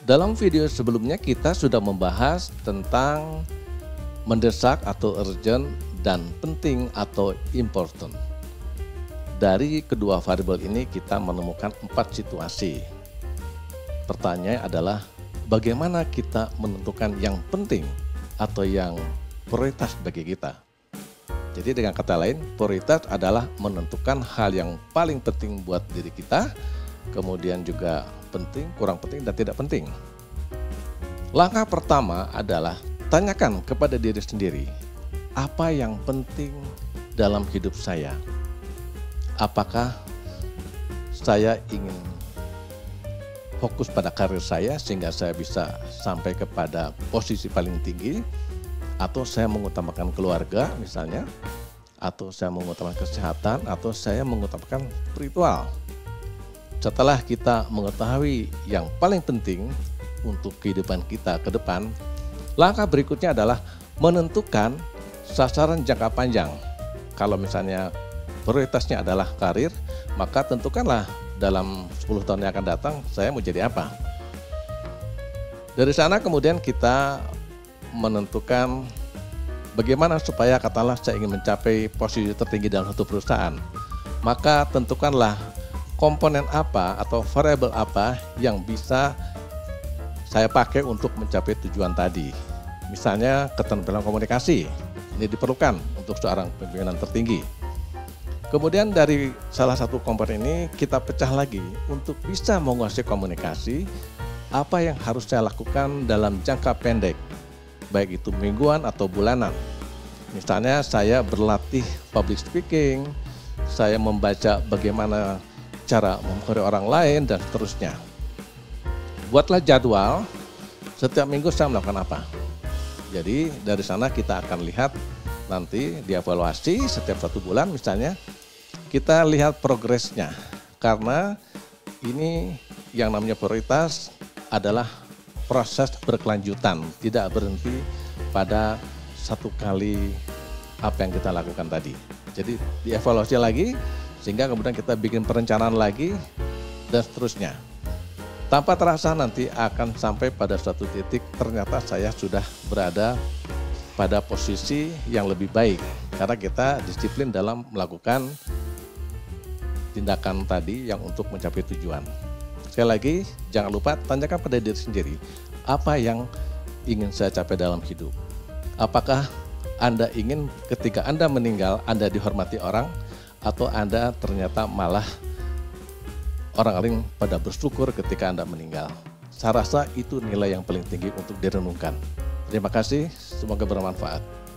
Dalam video sebelumnya kita sudah membahas tentang mendesak atau urgent dan penting atau important. Dari kedua variabel ini kita menemukan 4 situasi. Pertanyaannya adalah bagaimana kita menentukan yang penting atau yang prioritas bagi kita. Jadi dengan kata lain, prioritas adalah menentukan hal yang paling penting buat diri kita, kemudian juga penting, kurang penting, dan tidak penting. Langkah pertama adalah tanyakan kepada diri sendiri, apa yang penting dalam hidup saya? Apakah saya ingin fokus pada karir saya sehingga saya bisa sampai kepada posisi paling tinggi, atau saya mengutamakan keluarga misalnya, atau saya mengutamakan kesehatan, atau saya mengutamakan spiritual. Setelah kita mengetahui yang paling penting untuk kehidupan kita ke depan, langkah berikutnya adalah menentukan sasaran jangka panjang. Kalau misalnya prioritasnya adalah karir, maka tentukanlah dalam 10 tahun yang akan datang saya mau jadi apa. Dari sana kemudian kita menentukan bagaimana supaya katakanlah saya ingin mencapai posisi tertinggi dalam satu perusahaan. Maka tentukanlah komponen apa atau variabel apa yang bisa saya pakai untuk mencapai tujuan tadi. Misalnya keterampilan komunikasi, ini diperlukan untuk seorang pimpinan tertinggi. Kemudian dari salah satu komponen ini kita pecah lagi untuk bisa menguasai komunikasi, apa yang harus saya lakukan dalam jangka pendek, baik itu mingguan atau bulanan. Misalnya saya berlatih public speaking, saya membaca bagaimana cara mempengaruhi orang lain, dan seterusnya. Buatlah jadwal, setiap minggu saya melakukan apa. Jadi dari sana kita akan lihat nanti dievaluasi setiap 1 bulan misalnya, kita lihat progresnya. Karena ini yang namanya prioritas adalah proses berkelanjutan, tidak berhenti pada satu kali apa yang kita lakukan tadi. Jadi dievaluasi lagi, sehingga kemudian kita bikin perencanaan lagi, dan seterusnya. Tanpa terasa nanti akan sampai pada suatu titik ternyata saya sudah berada pada posisi yang lebih baik. Karena kita disiplin dalam melakukan tindakan tadi yang untuk mencapai tujuan. Sekali lagi, jangan lupa tanyakan pada diri sendiri, apa yang ingin saya capai dalam hidup? Apakah Anda ingin ketika Anda meninggal, Anda dihormati orang, atau Anda ternyata malah orang lain pada bersyukur ketika Anda meninggal? Saya rasa itu nilai yang paling tinggi untuk direnungkan. Terima kasih, semoga bermanfaat.